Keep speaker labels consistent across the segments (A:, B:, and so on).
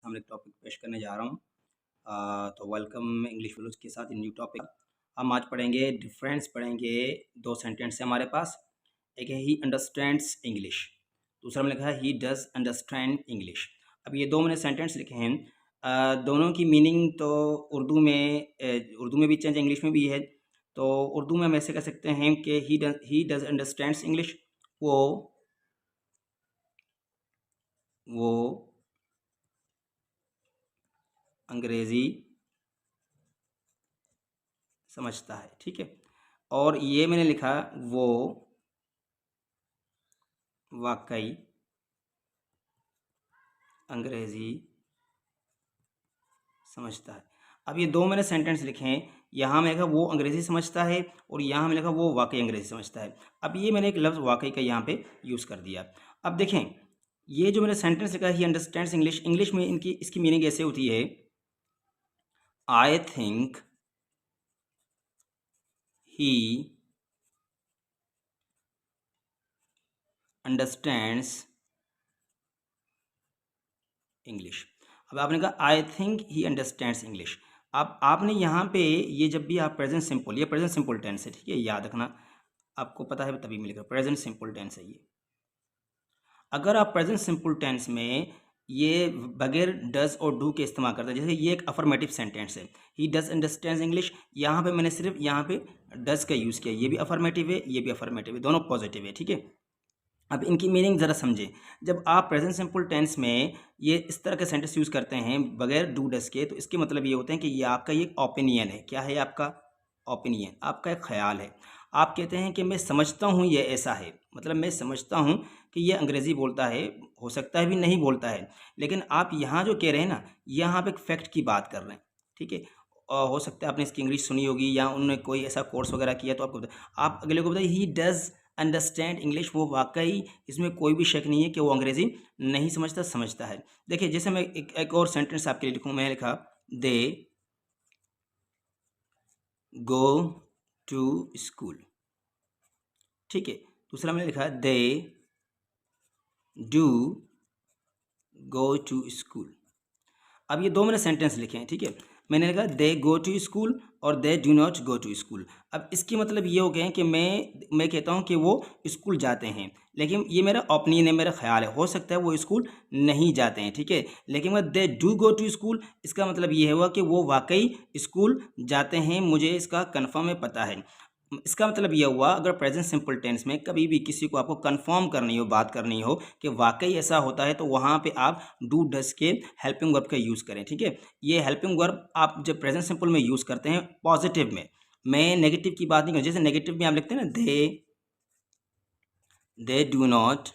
A: हम एक टॉपिक पेश करने जा रहा हूँ। तो वेलकम इंग्लिश व्लॉग्स के साथ न्यू टॉपिक। हम आज पढ़ेंगे डिफरेंस, पढ़ेंगे दो सेंटेंस है हमारे पास। एक है ही अंडरस्टैंड्स इंग्लिश, दूसरा मैंने लिखा है ही डज अंडरस्टैंड इंग्लिश। अब ये दो मैंने सेंटेंस लिखे हैं। दोनों की मीनिंग तो उर्दू में भी चेंज, इंग्लिश में भी है। तो उर्दू में हम ऐसे कह सकते हैं कि ही डज अंडरस्टैंड्स इंग्लिश, वो अंग्रेज़ी समझता है। ठीक है, और ये मैंने लिखा वो वाकई अंग्रेज़ी समझता है। अब ये दो मैंने सेंटेंस लिखे हैं, यहाँ मैंने लिखा वो अंग्रेज़ी समझता है और यहाँ मैंने लिखा वो वाकई अंग्रेज़ी समझता है। अब ये मैंने एक लफ्ज़ वाकई का यहाँ पे यूज़ कर दिया। अब देखें, ये जो मैंने सेंटेंस लिखा है ही अंडरस्टैंड्स इंग्लिश, इंग्लिश में इसकी मीनिंग ऐसे होती है, I think he understands English. अब आपने कहा I think he understands English. अब आपने यहाँ पे ये जब भी आप प्रेजेंट सिंपल, ये प्रेजेंट सिंपल टेंस है, ठीक है, याद रखना, आपको पता है तभी मिलेगा, प्रेजेंट सिंपल टेंस है ये। अगर आप प्रेजेंट सिंपल टेंस में ये बगैर डज और डू के इस्तेमाल करते हैं, जैसे ये एक अफर्मेटिव सेंटेंस है, ही डज अंडरस्टैंड्स इंग्लिश, यहाँ पे मैंने सिर्फ यहाँ पे डज का यूज़ किया, ये भी अफर्मेटिव है, ये भी अफर्मेटिव है, दोनों पॉजिटिव है। ठीक है, अब इनकी मीनिंग ज़रा समझें। जब आप प्रेजेंट सिंपल टेंस में ये इस तरह के सेंटेंस यूज़ करते हैं बगैर डू डस के, तो इसके मतलब ये होते हैं कि ये आपका ये ओपिनियन है। क्या है आपका ओपिनियन, आपका एक ख्याल है। आप कहते हैं कि मैं समझता हूँ ये ऐसा है, मतलब मैं समझता हूँ कि ये अंग्रेज़ी बोलता है, हो सकता है भी नहीं बोलता है, लेकिन आप यहाँ जो कह रहे हैं ना, यहाँ आप एक फैक्ट की बात कर रहे हैं। ठीक है, और हो सकता है आपने इसकी इंग्लिश सुनी होगी या उन्होंने कोई ऐसा कोर्स वगैरह किया, तो आपको आप अगले को बताइए ही डज़ अंडरस्टैंड इंग्लिश, वो वाकई इसमें कोई भी शक नहीं है कि वो अंग्रेज़ी नहीं समझता, समझता है। देखिए, जैसे मैं एक और सेंटेंस आपके लिए लिखूँ, मैं लिखा दे गो टू स्कूल। ठीक है, दूसरा मैंने लिखा they do go to school. अब ये दो मैंने सेंटेंस लिखे हैं। ठीक है, मैंने लिखा दे गो टू स्कूल और they do not go to school. अब इसकी मतलब ये हो गए हैं कि मैं कहता हूँ कि वो स्कूल जाते हैं, लेकिन ये मेरा ओपिनियन है, मेरा ख्याल है, हो सकता है वो स्कूल नहीं जाते हैं। ठीक है, लेकिन वह they do go to school, इसका मतलब ये हुआ कि वो वाकई स्कूल जाते हैं, मुझे इसका कन्फर्म है, पता है। इसका मतलब यह हुआ, अगर प्रेजेंट सिंपल टेंस में कभी भी किसी को आपको कंफर्म करनी हो, बात करनी हो कि वाकई ऐसा होता है, तो वहाँ पे आप डू डस के हेल्पिंग वर्ब का यूज़ करें। ठीक है, ये हेल्पिंग वर्ब आप जब प्रेजेंट सिंपल में यूज़ करते हैं पॉजिटिव में, मैं नेगेटिव की बात नहीं करूँ। जैसे नेगेटिव में आप लिखते हैं ना they do not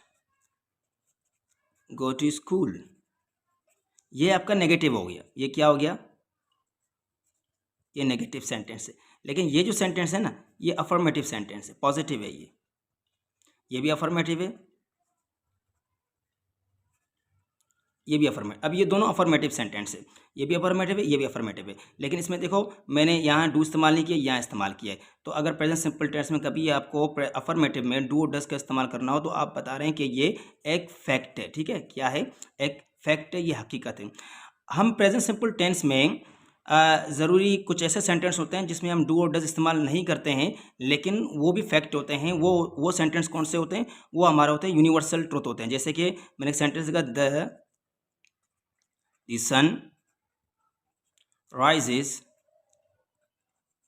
A: go to school, ये आपका नेगेटिव हो गया। ये क्या हो गया, ये नेगेटिव सेंटेंस है। लेकिन ये जो सेंटेंस है ना, ये अफर्मेटिव सेंटेंस है, पॉजिटिव है, ये भी अफर्मेटिव है, ये भी अफर्मेटिव। अब ये दोनों अफर्मेटिव सेंटेंस है, ये भी अफर्मेटिव है, ये भी अफर्मेटिव है। लेकिन इसमें देखो, मैंने यहाँ डू इस्तेमाल नहीं किया, यहाँ इस्तेमाल किया है। तो अगर प्रेजेंट सिंपल टेंस में कभी आपको अफर्मेटिव में डू और डस का इस्तेमाल करना हो, तो आप बता रहे हैं कि ये एक फैक्ट है। ठीक है, क्या है, एक फैक्ट है, ये हकीकत है। हम प्रेजेंट सिंपल टेंस में ज़रूरी कुछ ऐसे सेंटेंस होते हैं जिसमें हम डू और डज इस्तेमाल नहीं करते हैं, लेकिन वो भी फैक्ट होते हैं। वो सेंटेंस कौन से होते हैं, वो हमारा होते हैं यूनिवर्सल ट्रुथ होते हैं। जैसे कि मैंने एक सेंटेंस लिखा the sun rises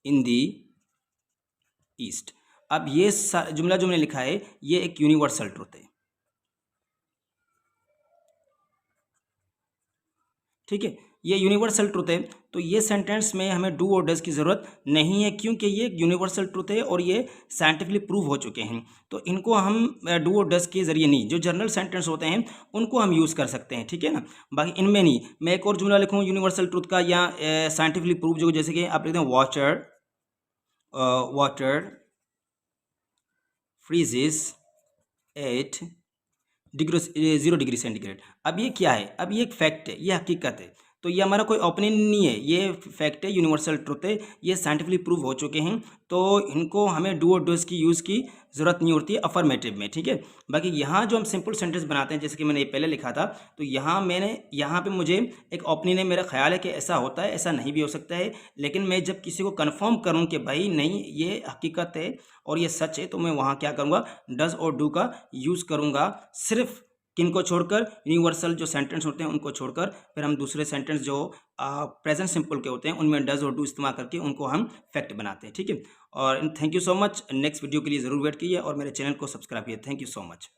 A: in the east। अब ये जुमला जो मैंने लिखा है, ये एक यूनिवर्सल ट्रुथ है। ठीक है, ये यूनिवर्सल ट्रुथ है, तो ये सेंटेंस में हमें डू और डज की ज़रूरत नहीं है, क्योंकि ये यूनिवर्सल ट्रुथ है और ये साइंटिफिकली प्रूव हो चुके हैं। तो इनको हम डू और डज के ज़रिए नहीं, जो जनरल सेंटेंस होते हैं उनको हम यूज़ कर सकते हैं। ठीक है ना, बाकी इनमें नहीं। मैं एक और जुमला लिखूँ यूनिवर्सल ट्रुथ का या साइंटिफिकली प्रूव, जो जैसे कि आप लिखते हैं water freezes at 0 degree centigrade. अब ये क्या है, अब ये एक फैक्ट है, ये हकीकत है। तो ये हमारा कोई ओपिनियन नहीं है, ये फैक्ट है, यूनिवर्सल ट्रुथ है, ये साइंटिफिकली प्रूव हो चुके हैं। तो इनको हमें डू और डूज की यूज़ की ज़रूरत नहीं होती है अफर्मेटिव में, ठीक है। बाकी यहाँ जो हम सिंपल सेंटेंस बनाते हैं, जैसे कि मैंने ये पहले लिखा था, तो यहाँ पे मुझे एक ओपिनियन है, मेरा ख्याल है कि ऐसा होता है, ऐसा नहीं भी हो सकता है। लेकिन मैं जब किसी को कन्फर्म करूँ कि भाई नहीं ये हकीकत है और ये सच है, तो मैं वहाँ क्या करूँगा, डज और डू का यूज़ करूँगा, सिर्फ किनको छोड़कर, यूनिवर्सल जो सेंटेंस होते हैं उनको छोड़कर। फिर हम दूसरे सेंटेंस जो प्रेजेंट सिंपल के होते हैं उनमें डज और डू इस्तेमाल करके उनको हम फैक्ट बनाते हैं, ठीक है। और thank you so much. Next video के लिए ज़रूर वेट कीजिए और मेरे चैनल को सब्सक्राइब कीजिए। Thank you so much.